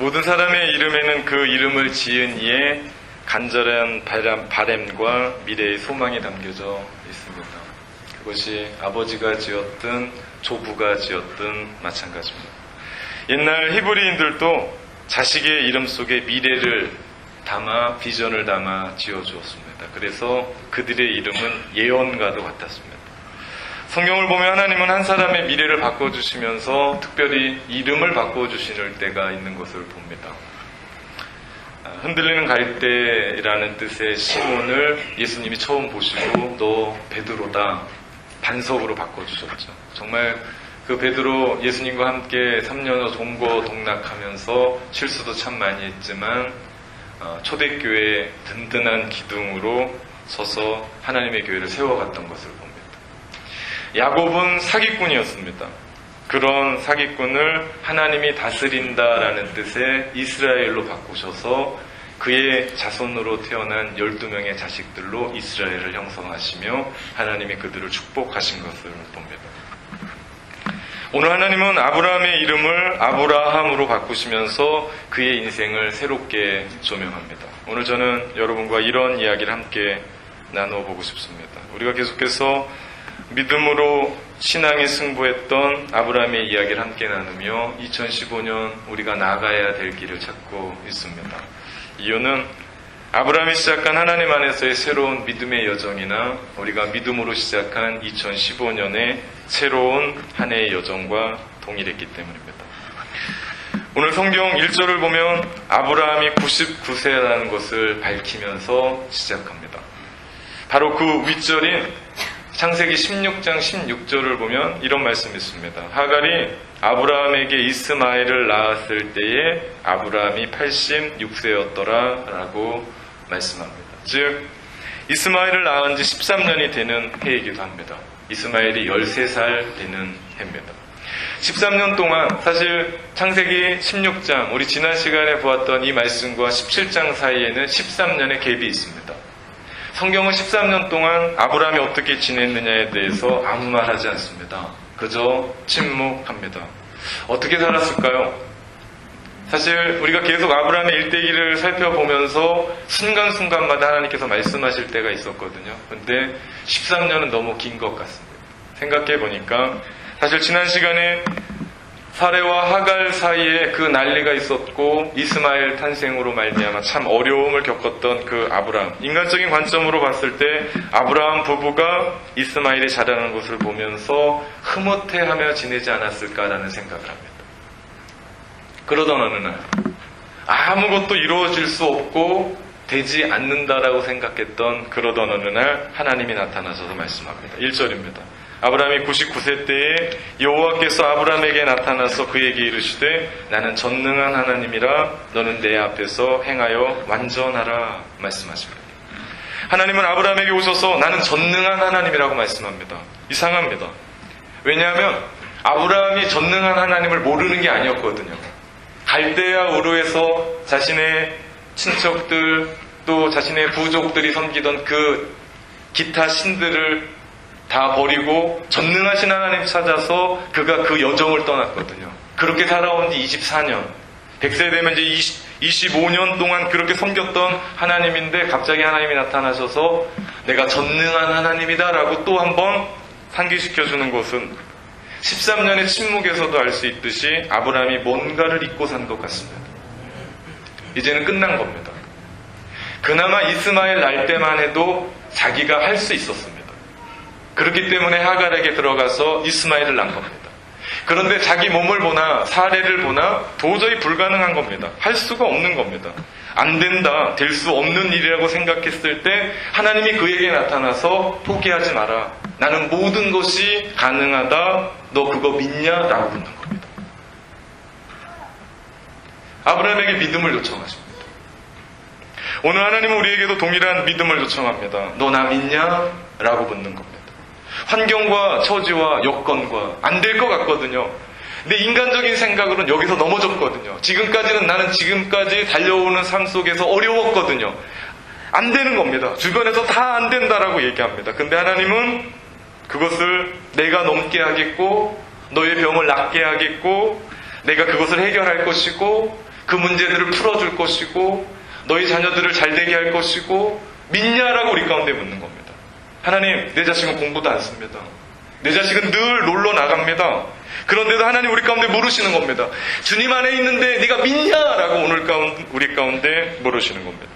모든 사람의 이름에는 그 이름을 지은 이의 간절한 바램과 미래의 소망이 담겨져 있습니다. 그것이 아버지가 지었든 조부가 지었든 마찬가지입니다. 옛날 히브리인들도 자식의 이름 속에 미래를 담아 비전을 담아 지어주었습니다. 그래서 그들의 이름은 예언과도 같았습니다. 성경을 보면 하나님은 한 사람의 미래를 바꿔주시면서 특별히 이름을 바꿔주실 때가 있는 것을 봅니다. 흔들리는 갈대라는 뜻의 시몬을 예수님이 처음 보시고 너 베드로다 반석으로 바꿔주셨죠. 정말 그 베드로 예수님과 함께 3년여 동거동락하면서 실수도 참 많이 했지만 초대교회의 든든한 기둥으로 서서 하나님의 교회를 세워갔던 것을 봅니다. 야곱은 사기꾼이었습니다. 그런 사기꾼을 하나님이 다스린다라는 뜻의 이스라엘로 바꾸셔서 그의 자손으로 태어난 12명의 자식들로 이스라엘을 형성하시며 하나님이 그들을 축복하신 것을 봅니다. 오늘 하나님은 아브라함의 이름을 아브라함으로 바꾸시면서 그의 인생을 새롭게 조명합니다. 오늘 저는 여러분과 이런 이야기를 함께 나눠보고 싶습니다. 우리가 계속해서 믿음으로 신앙에 승부했던 아브라함의 이야기를 함께 나누며 2015년 우리가 나가야 될 길을 찾고 있습니다. 이유는 아브라함이 시작한 하나님 안에서의 새로운 믿음의 여정이나 우리가 믿음으로 시작한 2015년의 새로운 한 해의 여정과 동일했기 때문입니다. 오늘 성경 1절을 보면 아브라함이 99세라는 것을 밝히면서 시작합니다. 바로 그 윗절인 창세기 16장 16절을 보면 이런 말씀이 있습니다. 하갈이 아브라함에게 이스마엘을 낳았을 때에 아브라함이 86세였더라 라고 말씀합니다. 즉 이스마엘을 낳은 지 13년이 되는 해이기도 합니다. 이스마엘이 13살 되는 해입니다. 13년 동안 사실 창세기 16장 우리 지난 시간에 보았던 이 말씀과 17장 사이에는 13년의 갭이 있습니다. 성경은 13년 동안 아브라함이 어떻게 지냈느냐에 대해서 아무 말 하지 않습니다. 그저 침묵합니다. 어떻게 살았을까요? 사실 우리가 계속 아브라함의 일대기를 살펴보면서 순간순간마다 하나님께서 말씀하실 때가 있었거든요. 근데 13년은 너무 긴 것 같습니다. 생각해 보니까 사실 지난 시간에 사레와 하갈 사이에 그 난리가 있었고 이스마엘 탄생으로 말미암아 참 어려움을 겪었던 그 아브라함. 인간적인 관점으로 봤을 때 아브라함 부부가 이스마엘이 자라는 것을 보면서 흐뭇해하며 지내지 않았을까라는 생각을 합니다. 그러던 어느 날 아무것도 이루어질 수 없고 되지 않는다라고 생각했던 그러던 어느 날 하나님이 나타나셔서 말씀합니다. 1절입니다. 아브라함이 99세 때에 여호와께서 아브라함에게 나타나서 그에게 이르시되 나는 전능한 하나님이라 너는 내 앞에서 행하여 완전하라 말씀하십니다. 하나님은 아브라함에게 오셔서 나는 전능한 하나님이라고 말씀합니다. 이상합니다. 왜냐하면 아브라함이 전능한 하나님을 모르는 게 아니었거든요. 갈대아 우르에서 자신의 친척들 또 자신의 부족들이 섬기던 그 기타 신들을 다 버리고 전능하신 하나님 찾아서 그가 그 여정을 떠났거든요. 그렇게 살아온 지 24년 100세 되면 이제 25년 동안 그렇게 섬겼던 하나님인데 갑자기 하나님이 나타나셔서 내가 전능한 하나님이다 라고 또 한번 상기시켜주는 것은 13년의 침묵에서도 알 수 있듯이 아브라함이 뭔가를 잊고 산 것 같습니다. 이제는 끝난 겁니다. 그나마 이스마엘 날 때만 해도 자기가 할 수 있었습니다. 그렇기 때문에 하갈에게 들어가서 이스마엘을 낳은 겁니다. 그런데 자기 몸을 보나 사례를 보나 도저히 불가능한 겁니다. 할 수가 없는 겁니다. 안 된다, 될 수 없는 일이라고 생각했을 때 하나님이 그에게 나타나서 포기하지 마라. 나는 모든 것이 가능하다. 너 그거 믿냐? 라고 묻는 겁니다. 아브라함에게 믿음을 요청하십니다. 오늘 하나님은 우리에게도 동일한 믿음을 요청합니다. 너 나 믿냐? 라고 묻는 겁니다. 환경과 처지와 여건과 안 될 것 같거든요. 근데 인간적인 생각으로는 여기서 넘어졌거든요. 지금까지는 나는 지금까지 달려오는 삶 속에서 어려웠거든요. 안 되는 겁니다. 주변에서 다 안 된다라고 얘기합니다. 근데 하나님은 그것을 내가 넘게 하겠고 너의 병을 낫게 하겠고 내가 그것을 해결할 것이고 그 문제들을 풀어줄 것이고 너희 자녀들을 잘되게 할 것이고 믿냐라고 우리 가운데 묻는 겁니다. 하나님, 내 자식은 공부도 안 씁니다. 내 자식은 늘 놀러 나갑니다. 그런데도 하나님 우리 가운데 물으시는 겁니다. 주님 안에 있는데 네가 믿냐라고 오늘 우리 가운데 물으시는 겁니다.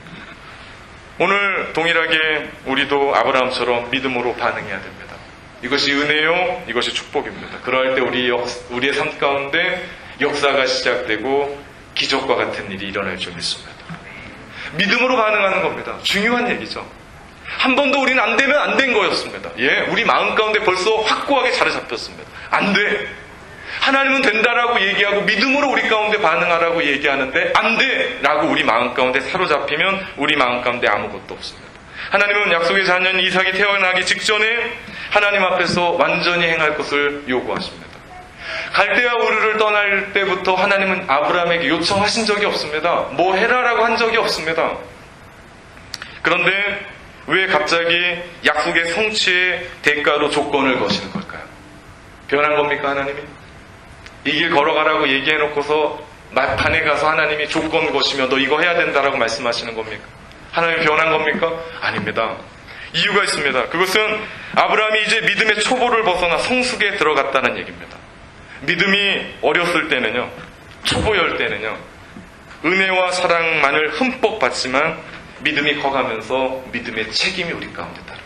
오늘 동일하게 우리도 아브라함처럼 믿음으로 반응해야 됩니다. 이것이 은혜요, 이것이 축복입니다. 그러할 때 우리의 삶 가운데 역사가 시작되고 기적과 같은 일이 일어날 줄 믿습니다. 믿음으로 반응하는 겁니다. 중요한 얘기죠. 한 번도 우리는 안 되면 안 된 거였습니다. 우리 마음 가운데 벌써 확고하게 자리 잡혔습니다. 안 돼. 하나님은 된다라고 얘기하고 믿음으로 우리 가운데 반응하라고 얘기하는데 안 돼! 라고 우리 마음 가운데 사로잡히면 우리 마음 가운데 아무것도 없습니다. 하나님은 약속의 자녀인 이삭이 태어나기 직전에 하나님 앞에서 완전히 행할 것을 요구하십니다. 갈대아 우르를 떠날 때부터 하나님은 아브라함에게 요청하신 적이 없습니다. 뭐 해라라고 한 적이 없습니다. 그런데 왜 갑자기 약속의 성취의 대가로 조건을 거시는 걸까요? 변한 겁니까, 하나님이? 이 길 걸어가라고 얘기해놓고서 막판에 가서 하나님이 조건 거시며 너 이거 해야 된다라고 말씀하시는 겁니까? 하나님이 변한 겁니까? 아닙니다. 이유가 있습니다. 그것은 아브라함이 이제 믿음의 초보를 벗어나 성숙에 들어갔다는 얘기입니다. 믿음이 어렸을 때는요, 초보일 때는요, 은혜와 사랑만을 흠뻑 받지만 믿음이 커가면서 믿음의 책임이 우리 가운데 따릅니다.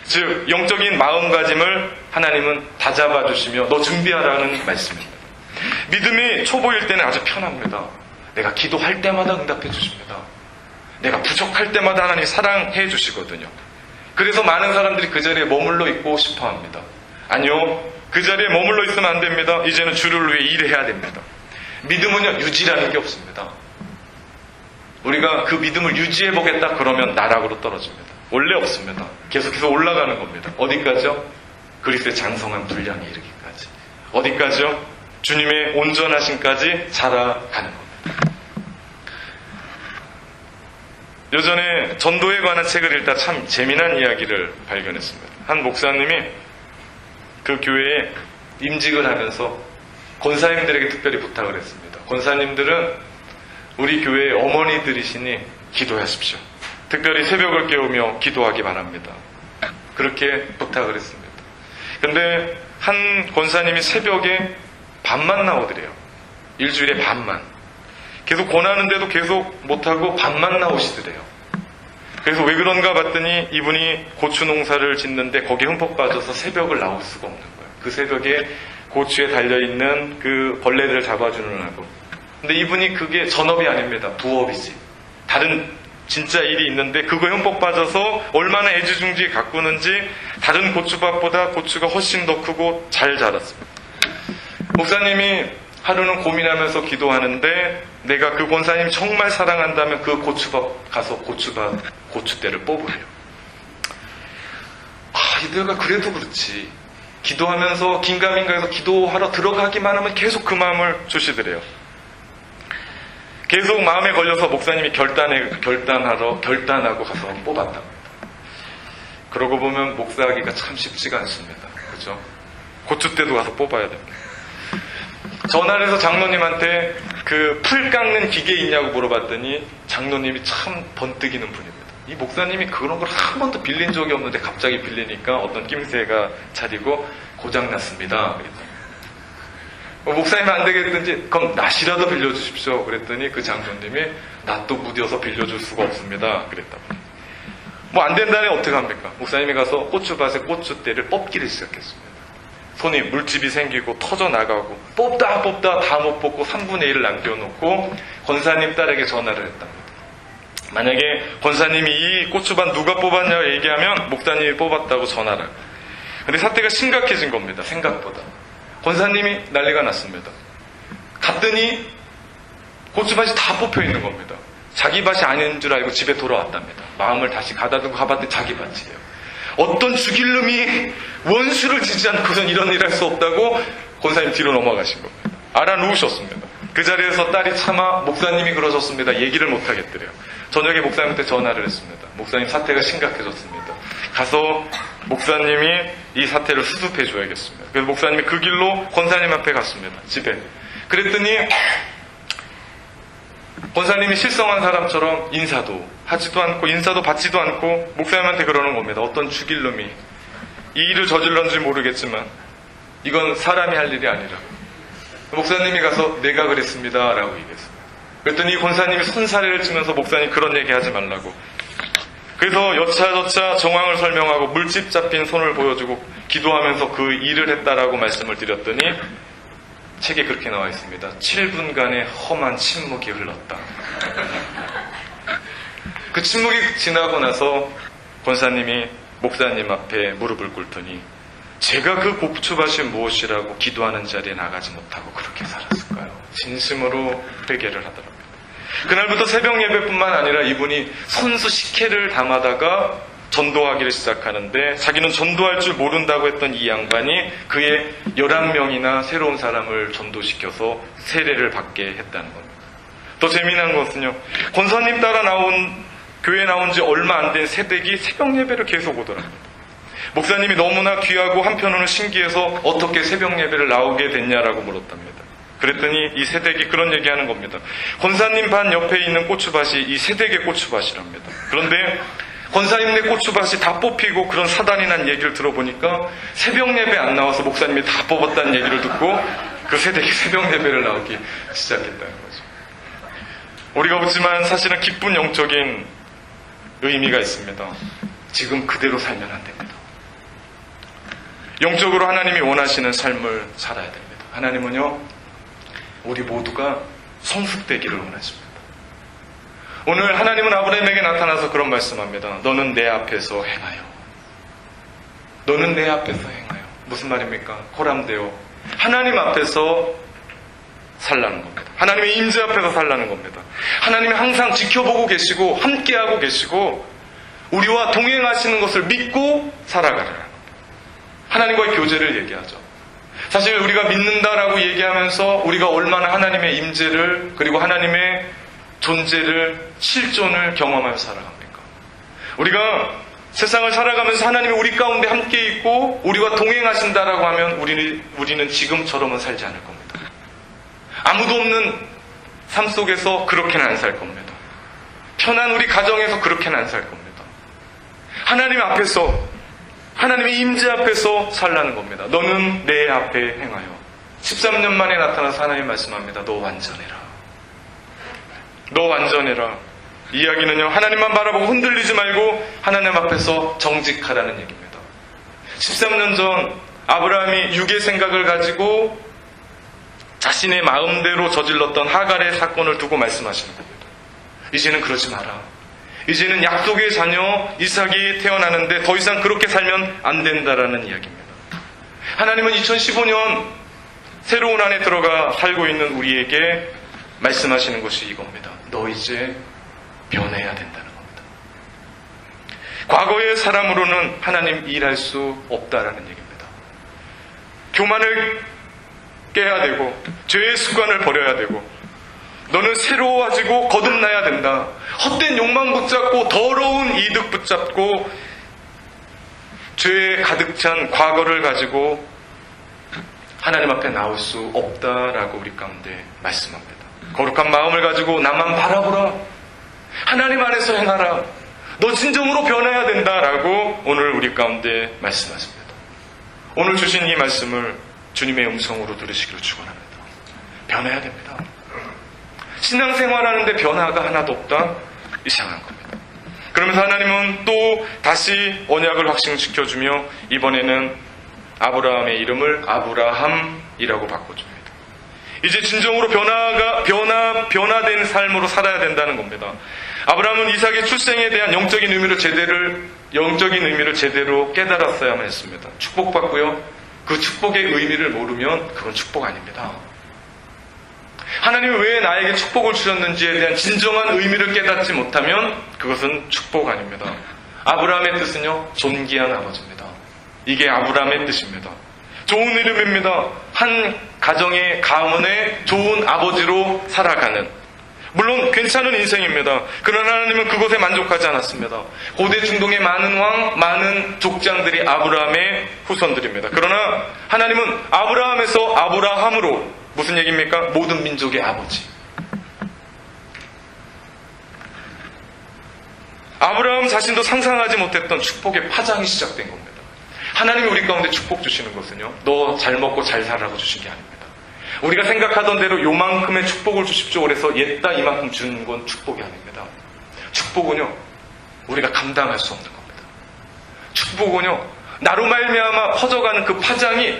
즉 영적인 마음가짐을 하나님은 다잡아 주시며 너 준비하라는 말씀입니다. 믿음이 초보일 때는 아주 편합니다. 내가 기도할 때마다 응답해 주십니다. 내가 부족할 때마다 하나님 사랑해 주시거든요. 그래서 많은 사람들이 그 자리에 머물러 있고 싶어 합니다. 아니요, 그 자리에 머물러 있으면 안 됩니다. 이제는 주를 위해 일해야 됩니다. 믿음은요, 유지라는 게 없습니다. 우리가 그 믿음을 유지해 보겠다 그러면 나락으로 떨어집니다. 원래 없습니다. 계속해서 올라가는 겁니다. 어디까지요? 그리스도의 장성한 분량에 이르기까지. 어디까지요? 주님의 온전하심까지 자라가는 겁니다. 예전에 전도에 관한 책을 읽다 참 재미난 이야기를 발견했습니다. 한 목사님이 그 교회에 임직을 하면서 권사님들에게 특별히 부탁을 했습니다. 권사님들은 우리 교회의 어머니들이시니 기도하십시오. 특별히 새벽을 깨우며 기도하기 바랍니다. 그렇게 부탁을 했습니다. 근데 한 권사님이 새벽에 밤만 나오더래요. 일주일에 밤만. 계속 권하는데도 계속 못하고 밤만 나오시더래요. 그래서 왜 그런가 봤더니 이분이 고추 농사를 짓는데 거기에 흠뻑 빠져서 새벽을 나올 수가 없는 거예요. 그 새벽에 고추에 달려있는 그 벌레들을 잡아주느라고. 근데 이분이 그게 전업이 아닙니다. 부업이지. 다른 진짜 일이 있는데 그거에 흠뻑 빠져서 얼마나 애지중지 가꾸는지 다른 고추밭보다 고추가 훨씬 더 크고 잘 자랐습니다. 목사님이 하루는 고민하면서 기도하는데 내가 그 권사님이 정말 사랑한다면 그 고추밭 가서 고추대를 뽑으래요. 이들가 그래도 그렇지. 기도하면서 긴가민가해서 기도하러 들어가기만 하면 계속 그 마음을 주시더래요. 계속 마음에 걸려서 목사님이 결단하고 가서 뽑았답니다. 그러고 보면 목사하기가 참 쉽지가 않습니다. 그죠? 고추대도 가서 뽑아야 됩니다. 전화를 해서 장로님한테 그 풀 깎는 기계 있냐고 물어봤더니 장로님이 참 번뜩이는 분입니다. 이 목사님이 그런 걸 한 번도 빌린 적이 없는데 갑자기 빌리니까 어떤 낌새가 차리고 고장났습니다. 그랬더니 목사님이 안 되겠든지 그럼 낫이라도 빌려주십시오. 그랬더니 그 장로님이 낫도 무뎌서 빌려줄 수가 없습니다. 그랬다고. 뭐 안 된다니 어떻게 합니까? 목사님이 가서 고추밭에 고추대를 뽑기를 시작했습니다. 손이 물집이 생기고 터져나가고 뽑다 다 못 뽑고 3분의 1을 남겨놓고 권사님 딸에게 전화를 했답니다. 만약에 권사님이 이 고추밭 누가 뽑았냐고 얘기하면 목사님이 뽑았다고 전화를. 근데 사태가 심각해진 겁니다. 생각보다. 권사님이 난리가 났습니다. 갔더니 고추밭이 다 뽑혀 있는 겁니다. 자기 밭이 아닌 줄 알고 집에 돌아왔답니다. 마음을 다시 가다듬고 가봤더니 자기 밭이에요. 어떤 죽일 놈이 원수를 지지 않고선 이런 일 할 수 없다고 권사님 뒤로 넘어가신 겁니다. 알아놓으셨습니다. 그 자리에서 딸이 차마 목사님이 그러셨습니다. 얘기를 못하겠더래요. 저녁에 목사님한테 전화를 했습니다. 목사님 사태가 심각해졌습니다. 가서 목사님이 이 사태를 수습해 줘야겠습니다. 그래서 목사님이 그 길로 권사님 앞에 갔습니다. 집에. 그랬더니 권사님이 실성한 사람처럼 인사도 하지도 않고 인사도 받지도 않고 목사님한테 그러는 겁니다. 어떤 죽일 놈이 이 일을 저질렀는지 모르겠지만 이건 사람이 할 일이 아니라. 목사님이 가서 내가 그랬습니다 라고 얘기했어요. 그랬더니 권사님이 손사래를 치면서 목사님 그런 얘기 하지 말라고. 그래서 여차저차 정황을 설명하고 물집 잡힌 손을 보여주고 기도하면서 그 일을 했다라고 말씀을 드렸더니 책에 그렇게 나와 있습니다. 7분간의 험한 침묵이 흘렀다. 그 침묵이 지나고 나서 권사님이 목사님 앞에 무릎을 꿇더니 제가 그 고추밭이 무엇이라고 기도하는 자리에 나가지 못하고 그렇게 살았을까요? 진심으로 회개를 하더랍니다. 그날부터 새벽 예배뿐만 아니라 이분이 선수 식혜를 담아다가 전도하기를 시작하는데 자기는 전도할 줄 모른다고 했던 이 양반이 그의 11명이나 새로운 사람을 전도시켜서 세례를 받게 했다는 겁니다. 더 재미난 것은요. 권사님 따라 교회에 나온 지 얼마 안 된 새댁이 새벽 예배를 계속 오더랍니다. 목사님이 너무나 귀하고 한편으로는 신기해서 어떻게 새벽 예배를 나오게 됐냐라고 물었답니다. 그랬더니 이 새댁이 그런 얘기하는 겁니다. 권사님 반 옆에 있는 고추밭이 이 새댁의 고추밭이랍니다. 그런데 권사님네 고추밭이 다 뽑히고 그런 사단이 난 얘기를 들어보니까 새벽 예배 안 나와서 목사님이 다 뽑았다는 얘기를 듣고 그 새댁이 새벽 예배를 나오기 시작했다는 거죠. 우리가 묻지만 사실은 기쁜 영적인 의미가 있습니다. 지금 그대로 살면 안 됩니다. 영적으로 하나님이 원하시는 삶을 살아야 됩니다. 하나님은요, 우리 모두가 성숙되기를 원하십니다. 오늘 하나님은 아브라함에게 나타나서 그런 말씀합니다. 너는 내 앞에서 행하여. 너는 내 앞에서 행하여. 무슨 말입니까? 호람되어 하나님 앞에서 살라는 겁니다. 하나님의 임재 앞에서 살라는 겁니다. 하나님이 항상 지켜보고 계시고 함께하고 계시고 우리와 동행하시는 것을 믿고 살아가라는 겁니다. 하나님과의 교제를 얘기하죠. 사실 우리가 믿는다라고 얘기하면서 우리가 얼마나 하나님의 임재를 그리고 하나님의 존재를 실존을 경험하며 살아갑니까? 우리가 세상을 살아가면서 하나님이 우리 가운데 함께 있고 우리와 동행하신다라고 하면 우리는 지금처럼은 살지 않을 겁니다. 아무도 없는 삶 속에서 그렇게는 안 살 겁니다. 편한 우리 가정에서 그렇게는 안 살 겁니다. 하나님 앞에서 하나님의 임재 앞에서 살라는 겁니다. 너는 내 앞에 행하여. 13년 만에 나타나서 하나님 말씀합니다. 너 완전해라. 너 완전해라. 이야기는요, 하나님만 바라보고 흔들리지 말고 하나님 앞에서 정직하라는 얘기입니다. 13년 전 아브라함이 육의 생각을 가지고 자신의 마음대로 저질렀던 하갈의 사건을 두고 말씀하시는 겁니다. 이제는 그러지 마라. 이제는 약속의 자녀 이삭이 태어나는데 더 이상 그렇게 살면 안 된다라는 이야기입니다. 하나님은 2015년 새로운 한 해 들어가 살고 있는 우리에게 말씀하시는 것이 이겁니다. 너 이제 변해야 된다는 겁니다. 과거의 사람으로는 하나님 일할 수 없다라는 얘기입니다. 교만을 깨야 되고 죄의 습관을 버려야 되고 너는 새로워지고 거듭나야 된다. 헛된 욕망 붙잡고 더러운 이득 붙잡고 죄에 가득 찬 과거를 가지고 하나님 앞에 나올 수 없다라고 우리 가운데 말씀합니다. 거룩한 마음을 가지고 나만 바라보라. 하나님 안에서 행하라. 너 진정으로 변해야 된다라고 오늘 우리 가운데 말씀하십니다. 오늘 주신 이 말씀을 주님의 음성으로 들으시기를 축원합니다. 변해야 됩니다. 신앙생활하는데 변화가 하나도 없다? 이상한 겁니다. 그러면서 하나님은 또 다시 언약을 확신시켜주며 이번에는 아브라함의 이름을 아브라함이라고 바꿔줍니다. 이제 진정으로 변화된 삶으로 살아야 된다는 겁니다. 아브라함은 이삭의 출생에 대한 영적인 의미를 제대로 깨달았어야만 했습니다. 축복받고요. 그 축복의 의미를 모르면 그건 축복 아닙니다. 하나님이 왜 나에게 축복을 주셨는지에 대한 진정한 의미를 깨닫지 못하면 그것은 축복 아닙니다. 아브라함의 뜻은요, 존귀한 아버지입니다. 이게 아브라함의 뜻입니다. 좋은 이름입니다. 한 가정의 가문의 좋은 아버지로 살아가는, 물론 괜찮은 인생입니다. 그러나 하나님은 그것에 만족하지 않았습니다. 고대 중동의 많은 왕, 많은 족장들이 아브라함의 후손들입니다. 그러나 하나님은 아브라함에서 아브라함으로, 무슨 얘기입니까? 모든 민족의 아버지. 아브라함 자신도 상상하지 못했던 축복의 파장이 시작된 겁니다. 하나님이 우리 가운데 축복 주시는 것은요, 너 잘 먹고 잘 살라고 주신 게 아닙니다. 우리가 생각하던 대로 요만큼의 축복을 주십시오 그래서 옛다 이만큼 주는 건 축복이 아닙니다. 축복은요, 우리가 감당할 수 없는 겁니다. 축복은요, 나로 말미암아 퍼져가는 그 파장이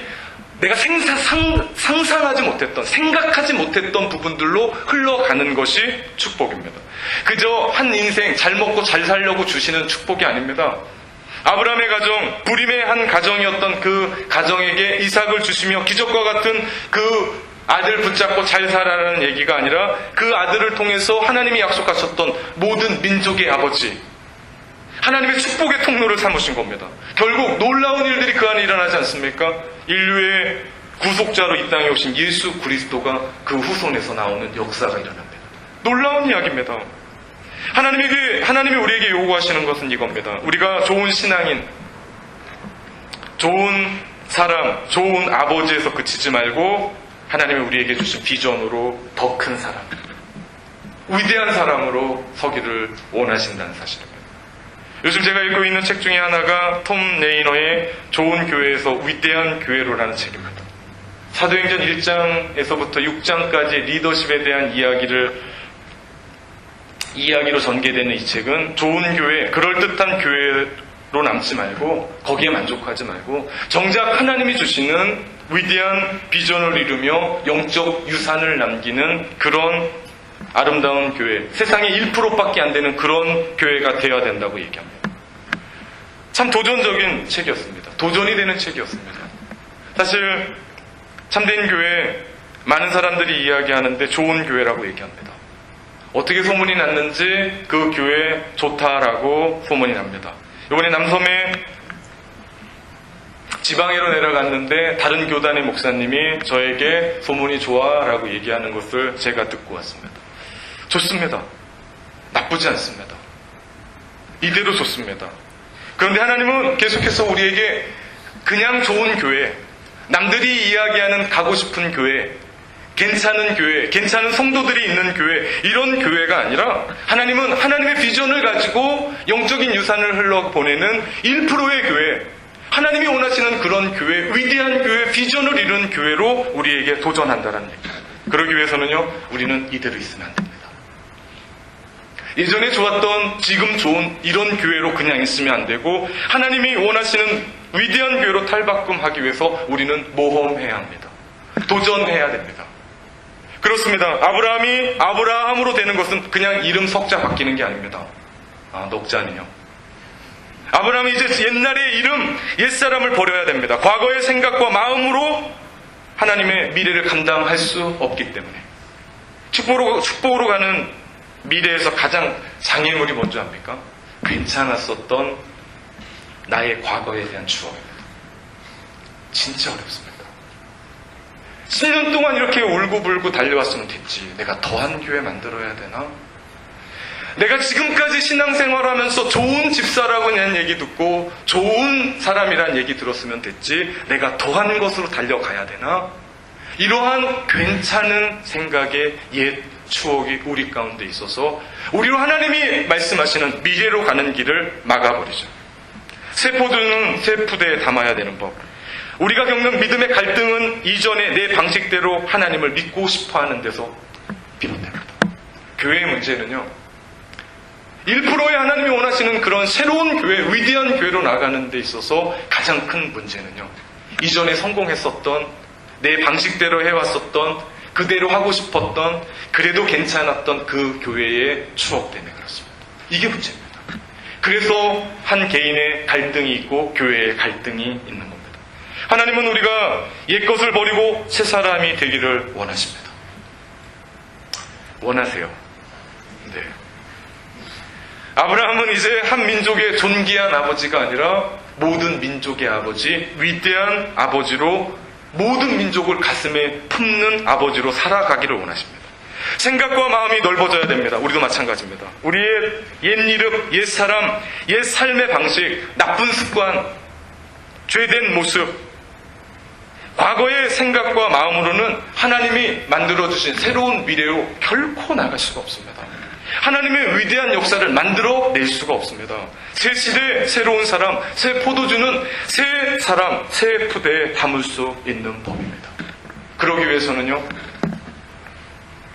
내가 상상하지 못했던, 생각하지 못했던 부분들로 흘러가는 것이 축복입니다. 그저 한 인생 잘 먹고 잘 살려고 주시는 축복이 아닙니다. 아브라함의 가정, 부림의 한 가정이었던 그 가정에게 이삭을 주시며 기적과 같은 그 아들 붙잡고 잘 살아라는 얘기가 아니라 그 아들을 통해서 하나님이 약속하셨던 모든 민족의 아버지, 하나님의 축복의 통로를 삼으신 겁니다. 결국 놀라운 일들이 그 안에 일어나지 않습니까? 인류의 구속자로 이 땅에 오신 예수 그리스도가 그 후손에서 나오는 역사가 일어납니다. 놀라운 이야기입니다. 하나님이 우리에게 요구하시는 것은 이겁니다. 우리가 좋은 신앙인, 좋은 사람, 좋은 아버지에서 그치지 말고 하나님이 우리에게 주신 비전으로 더 큰 사람, 위대한 사람으로 서기를 원하신다는 사실입니다. 요즘 제가 읽고 있는 책 중에 하나가 톰 레이너의 좋은 교회에서 위대한 교회로라는 책입니다. 사도행전 1장에서부터 6장까지 리더십에 대한 이야기로 전개되는 이 책은 좋은 교회, 그럴듯한 교회로 남지 말고 거기에 만족하지 말고 정작 하나님이 주시는 위대한 비전을 이루며 영적 유산을 남기는 그런 아름다운 교회, 세상의 1%밖에 안 되는 그런 교회가 되어야 된다고 얘기합니다. 참 도전적인 책이었습니다. 도전이 되는 책이었습니다. 사실 참된 교회, 많은 사람들이 이야기하는데 좋은 교회라고 얘기합니다. 어떻게 소문이 났는지 그 교회 좋다라고 소문이 납니다. 이번에 남섬에 지방에로 내려갔는데 다른 교단의 목사님이 저에게 소문이 좋아라고 얘기하는 것을 제가 듣고 왔습니다. 좋습니다. 나쁘지 않습니다. 이대로 좋습니다. 그런데 하나님은 계속해서 우리에게 그냥 좋은 교회, 남들이 이야기하는 가고 싶은 교회, 괜찮은 교회, 괜찮은 성도들이 있는 교회, 이런 교회가 아니라 하나님은 하나님의 비전을 가지고 영적인 유산을 흘러보내는 1%의 교회, 하나님이 원하시는 그런 교회, 위대한 교회, 비전을 이룬 교회로 우리에게 도전한다는 얘기입니다. 그러기 위해서는요, 우리는 이대로 있으면 안 됩니다. 예전에 좋았던, 지금 좋은 이런 교회로 그냥 있으면 안 되고 하나님이 원하시는 위대한 교회로 탈바꿈하기 위해서 우리는 모험해야 합니다. 도전해야 됩니다. 그렇습니다. 아브라함이 아브라함으로 되는 것은 그냥 이름 석자 바뀌는 게 아닙니다. 녹자는요. 아브라함이 이제 옛날의 이름, 옛사람을 버려야 됩니다. 과거의 생각과 마음으로 하나님의 미래를 감당할 수 없기 때문에. 축복으로 가는 미래에서 가장 장애물이 뭔지 압니까? 괜찮았었던 나의 과거에 대한 추억입니다. 진짜 어렵습니다. 10년 동안 이렇게 울고불고 달려왔으면 됐지. 내가 더한 교회 만들어야 되나? 내가 지금까지 신앙생활하면서 좋은 집사라고는 얘기 듣고 좋은 사람이란 얘기 들었으면 됐지. 내가 더한 것으로 달려가야 되나? 이러한 괜찮은 생각의 옛 추억이 우리 가운데 있어서 우리로 하나님이 말씀하시는 미래로 가는 길을 막아버리죠. 세포들은 세푸대에 담아야 되는 법. 우리가 겪는 믿음의 갈등은 이전에 내 방식대로 하나님을 믿고 싶어하는 데서 비롯됩니다. 교회의 문제는요, 1%의 하나님이 원하시는 그런 새로운 교회, 위대한 교회로 나가는 데 있어서 가장 큰 문제는요, 이전에 성공했었던, 내 방식대로 해왔었던, 그대로 하고 싶었던, 그래도 괜찮았던 그 교회의 추억 때문에 그렇습니다. 이게 문제입니다. 그래서 한 개인의 갈등이 있고 교회의 갈등이 있는 겁니다. 하나님은 우리가 옛것을 버리고 새 사람이 되기를 원하십니다. 원하세요. 네. 아브라함은 이제 한 민족의 존귀한 아버지가 아니라 모든 민족의 아버지, 위대한 아버지로 모든 민족을 가슴에 품는 아버지로 살아가기를 원하십니다. 생각과 마음이 넓어져야 됩니다. 우리도 마찬가지입니다. 우리의 옛 이름, 옛 사람, 옛 삶의 방식, 나쁜 습관, 죄된 모습, 과거의 생각과 마음으로는 하나님이 만들어주신 새로운 미래로 결코 나갈 수가 없습니다. 하나님의 위대한 역사를 만들어 낼 수가 없습니다. 새 시대, 새로운 사람, 새 포도주는 새 사람, 새 푸대에 담을 수 있는 법입니다. 그러기 위해서는요,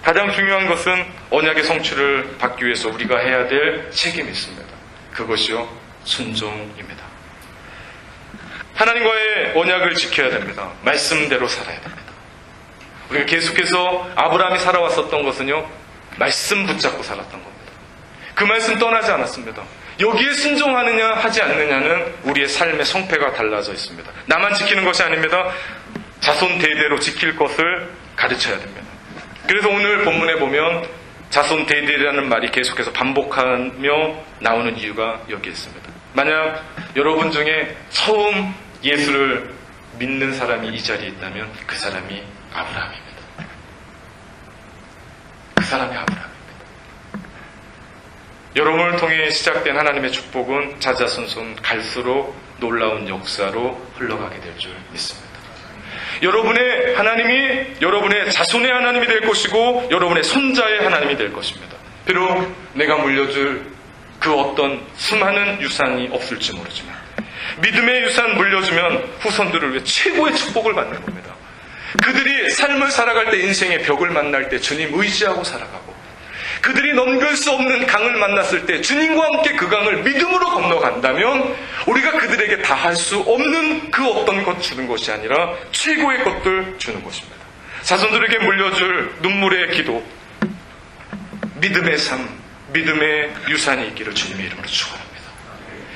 가장 중요한 것은 언약의 성취를 받기 위해서 우리가 해야 될 책임이 있습니다. 그것이요, 순종입니다. 하나님과의 언약을 지켜야 됩니다. 말씀대로 살아야 됩니다. 우리가 계속해서 아브라함이 살아왔었던 것은요, 말씀 붙잡고 살았던 겁니다. 그 말씀 떠나지 않았습니다. 여기에 순종하느냐 하지 않느냐는 우리의 삶의 성패가 달라져 있습니다. 나만 지키는 것이 아닙니다. 자손 대대로 지킬 것을 가르쳐야 됩니다. 그래서 오늘 본문에 보면 자손 대대라는 말이 계속해서 반복하며 나오는 이유가 여기에 있습니다. 만약 여러분 중에 처음 예수를 믿는 사람이 이 자리에 있다면 그 사람이 아브라함입니다. 그 사람이 아브라함입니다. 여러분을 통해 시작된 하나님의 축복은 자자손손 갈수록 놀라운 역사로 흘러가게 될 줄 믿습니다. 여러분의 하나님이 여러분의 자손의 하나님이 될 것이고 여러분의 손자의 하나님이 될 것입니다. 비록 내가 물려줄 그 어떤 수많은 유산이 없을지 모르지만 믿음의 유산 물려주면 후손들을 위해 최고의 축복을 받는 겁니다. 그들이 삶을 살아갈 때, 인생의 벽을 만날 때 주님 의지하고 살아가고, 그들이 넘길 수 없는 강을 만났을 때 주님과 함께 그 강을 믿음으로 건너간다면 우리가 그들에게 다 할 수 없는 그 어떤 것 주는 것이 아니라 최고의 것들 주는 것입니다. 자손들에게 물려줄 눈물의 기도, 믿음의 삶, 믿음의 유산이 있기를 주님의 이름으로 축원합니다.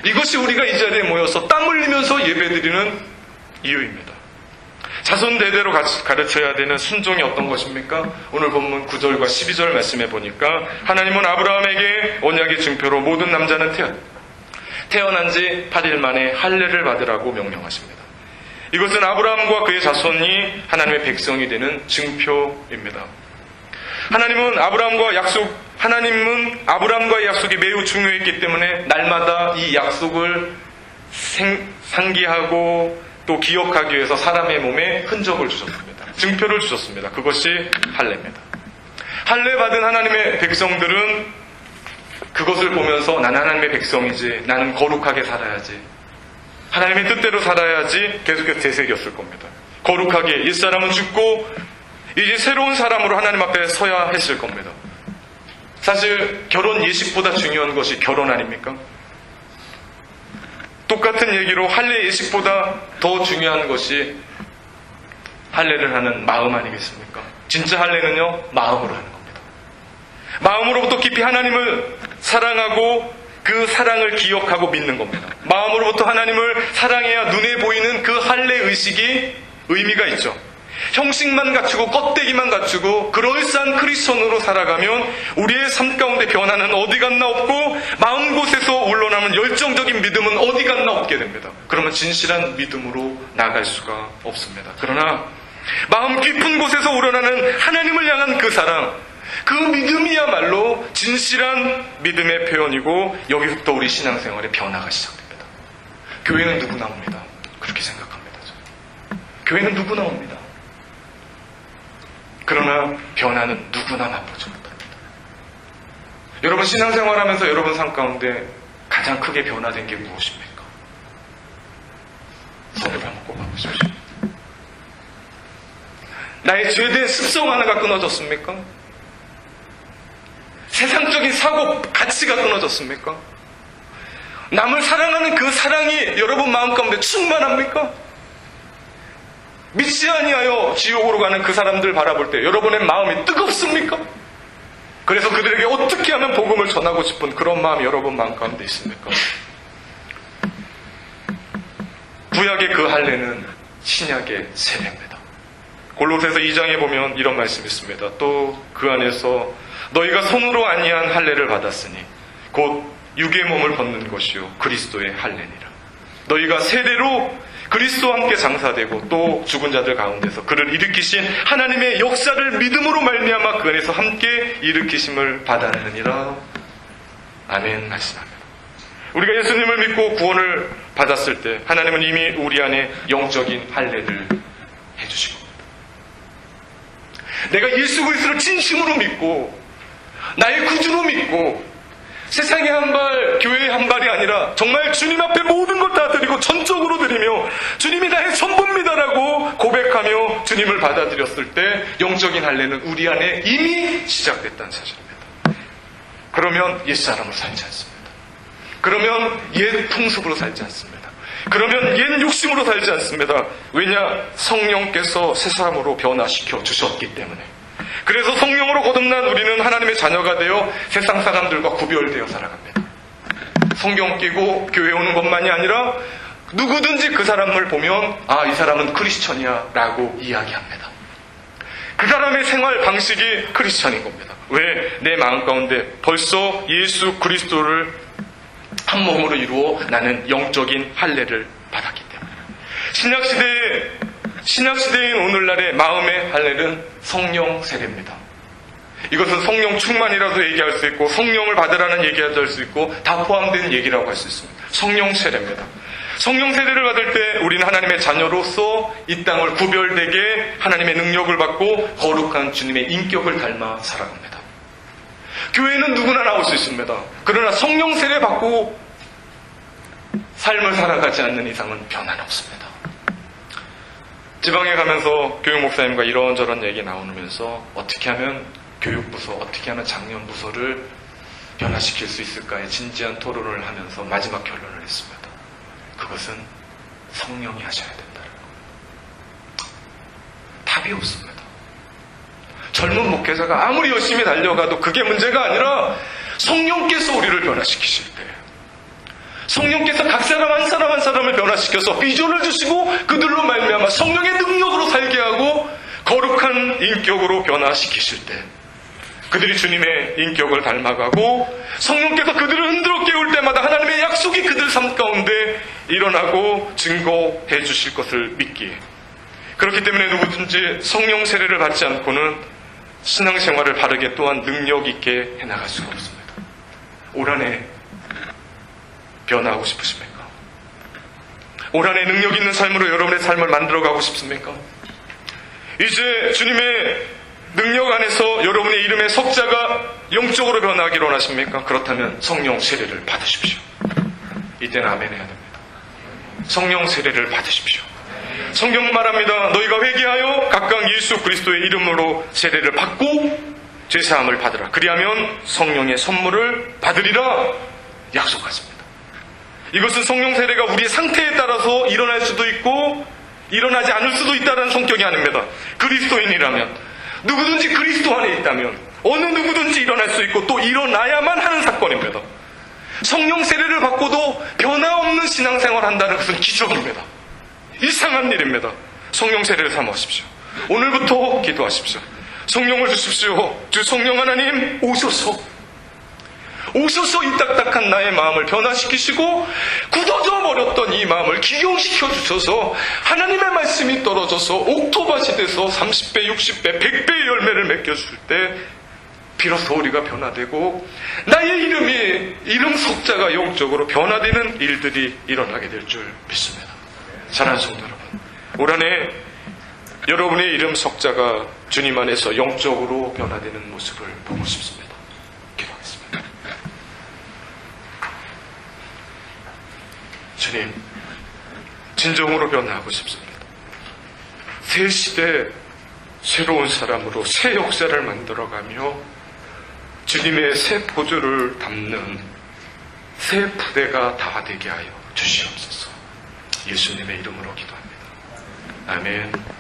이것이 우리가 이 자리에 모여서 땀 흘리면서 예배드리는 이유입니다. 자손 대대로 가르쳐야 되는 순종이 어떤 것입니까? 오늘 본문 9절과 12절 말씀해 보니까 하나님은 아브라함에게 언약의 증표로 모든 남자는 태어난 지 8일 만에 할례를 받으라고 명령하십니다. 이것은 아브라함과 그의 자손이 하나님의 백성이 되는 증표입니다. 하나님은 아브라함과의 약속이 매우 중요했기 때문에 날마다 이 약속을 상기하고 또 기억하기 위해서 사람의 몸에 흔적을 주셨습니다. 증표를 주셨습니다. 그것이 할례입니다. 할례 받은 하나님의 백성들은 그것을 보면서 나는 하나님의 백성이지, 나는 거룩하게 살아야지, 하나님의 뜻대로 살아야지 계속해서 되새겼을 겁니다. 거룩하게 옛사람은 죽고 이제 새로운 사람으로 하나님 앞에 서야 했을 겁니다. 사실 결혼 예식보다 중요한 것이 결혼 아닙니까? 똑같은 얘기로 할례 예식보다 더 중요한 것이 할례를 하는 마음 아니겠습니까? 진짜 할례는요, 마음으로 하는 겁니다. 마음으로부터 깊이 하나님을 사랑하고 그 사랑을 기억하고 믿는 겁니다. 마음으로부터 하나님을 사랑해야 눈에 보이는 그 할례 의식이 의미가 있죠. 형식만 갖추고 껍데기만 갖추고 그럴싸한 크리스천으로 살아가면 우리의 삶 가운데 변화는 어디 갔나 없고 마음 곳에서 울러나는 열정적인 믿음은 어디 갔나 없게 됩니다. 그러면 진실한 믿음으로 나아갈 수가 없습니다. 그러나 마음 깊은 곳에서 우러나는 하나님을 향한 그 사랑, 그 믿음이야말로 진실한 믿음의 표현이고 여기서부터 우리 신앙생활의 변화가 시작됩니다. 교회는 누구나 옵니다. 그렇게 생각합니다. 저는. 교회는 누구나 옵니다. 그러나 변화는 누구나 맛보지 못합니다. 여러분 신앙생활하면서 여러분 삶 가운데 가장 크게 변화된 게 무엇입니까? 손을 한번 꼽아보십시오. 나의 죄된 습성 하나가 끊어졌습니까? 세상적인 사고, 가치가 끊어졌습니까? 남을 사랑하는 그 사랑이 여러분 마음 가운데 충만합니까? 믿지 아니하여 지옥으로 가는 그 사람들 바라볼 때 여러분의 마음이 뜨겁습니까? 그래서 그들에게 어떻게 하면 복음을 전하고 싶은 그런 마음이 여러분 마음 가운데 있습니까? 구약의 그 할례는 신약의 세례입니다. 골로새서 2장에 보면 이런 말씀이 있습니다. 또 그 안에서 너희가 손으로 아니한 할례를 받았으니 곧 육의 몸을 벗는 것이요 그리스도의 할례니라. 너희가 세례로 그리스도와 함께 장사되고 또 죽은 자들 가운데서 그를 일으키신 하나님의 역사를 믿음으로 말미암아 그 안에서 함께 일으키심을 받았느니라. 아멘 말씀합니다. 우리가 예수님을 믿고 구원을 받았을 때 하나님은 이미 우리 안에 영적인 할례를 해주신 겁니다. 내가 예수 그리스도를 진심으로 믿고 나의 구주로 믿고 세상의 한 발, 교회의 한 발이 아니라 정말 주님 앞에 모든 것 다 드리고 전적으로 드리며 주님이 나의 전부입니다라고 고백하며 주님을 받아들였을 때 영적인 할례는 우리 안에 이미 시작됐다는 사실입니다. 그러면 옛사람으로 살지 않습니다. 그러면 옛 풍습으로 살지 않습니다. 그러면 옛 욕심으로 살지 않습니다. 왜냐? 성령께서 새 사람으로 변화시켜 주셨기 때문에. 그래서 성령으로 거듭난 우리는 하나님의 자녀가 되어 세상 사람들과 구별되어 살아갑니다. 성경 끼고 교회 오는 것만이 아니라 누구든지 그 사람을 보면 아, 이 사람은 크리스천이야 라고 이야기합니다. 그 사람의 생활 방식이 크리스천인 겁니다. 왜? 내 마음 가운데 벌써 예수 그리스도를 한 몸으로 이루어 나는 영적인 할례를 받았기 때문에. 신약시대인 오늘날의 마음의 할례는 성령 세례입니다. 이것은 성령 충만이라도 얘기할 수 있고 성령을 받으라는 얘기할 수 있고 다 포함된 얘기라고 할 수 있습니다. 성령 세례입니다. 성령 세례를 받을 때 우리는 하나님의 자녀로서 이 땅을 구별되게 하나님의 능력을 받고 거룩한 주님의 인격을 닮아 살아갑니다. 교회는 누구나 나올 수 있습니다. 그러나 성령 세례 받고 삶을 살아가지 않는 이상은 변화는 없습니다. 지방에 가면서 교육 목사님과 이런저런 얘기 나오면서 어떻게 하면 교육부서, 어떻게 하면 장년부서를 변화시킬 수 있을까에 진지한 토론을 하면서 마지막 결론을 했습니다. 그것은 성령이 하셔야 된다는 거. 답이 없습니다. 젊은 목회자가 아무리 열심히 달려가도 그게 문제가 아니라 성령께서 우리를 변화시키실 때, 성령께서 각 사람 한 사람 한 사람을 변화시켜서 비전을 주시고 그들로 말미암아 성령의 능력으로 살게 하고 거룩한 인격으로 변화시키실 때 그들이 주님의 인격을 닮아가고 성령께서 그들을 흔들어 깨울 때마다 하나님의 약속이 그들 삶 가운데 일어나고 증거해 주실 것을 믿기에, 그렇기 때문에 누구든지 성령 세례를 받지 않고는 신앙생활을 바르게 또한 능력 있게 해나갈 수가 없습니다. 올 한해 변화하고 싶으십니까? 올 한해 능력 있는 삶으로 여러분의 삶을 만들어가고 싶습니까? 이제 주님의 능력 안에서 여러분의 이름의 석자가 영적으로 변화하기를 원하십니까? 그렇다면 성령 세례를 받으십시오. 이때는 아멘 해야 됩니다. 성령 세례를 받으십시오. 성경은 말합니다. 너희가 회개하여 각각 예수 그리스도의 이름으로 세례를 받고 죄사함을 받으라. 그리하면 성령의 선물을 받으리라 약속하십니다. 이것은 성령 세례가 우리의 상태에 따라서 일어날 수도 있고 일어나지 않을 수도 있다는 성격이 아닙니다. 그리스도인이라면, 누구든지 그리스도 안에 있다면 어느 누구든지 일어날 수 있고 또 일어나야만 하는 사건입니다. 성령 세례를 받고도 변화없는 신앙생활을 한다는 것은 기적입니다. 이상한 일입니다. 성령 세례를 사모하십시오. 오늘부터 기도하십시오. 성령을 주십시오. 주 성령 하나님 오소서. 오셔서 이 딱딱한 나의 마음을 변화시키시고 굳어져 버렸던 이 마음을 기용시켜 주셔서 하나님의 말씀이 떨어져서 옥토밭이 돼서 30배, 60배, 100배의 열매를 맺겨줄 때 비로소 우리가 변화되고 나의 이름 석자가 영적으로 변화되는 일들이 일어나게 될 줄 믿습니다. 사랑하는 성도 여러분, 올 한해 여러분의 이름 석자가 주님 안에서 영적으로 변화되는 모습을 보고 싶습니다. 주님, 진정으로 변화하고 싶습니다. 새 시대 새로운 사람으로 새 역사를 만들어가며 주님의 새 보조를 담는 새 부대가 다 되게 하여 주시옵소서. 예수님의 이름으로 기도합니다. 아멘.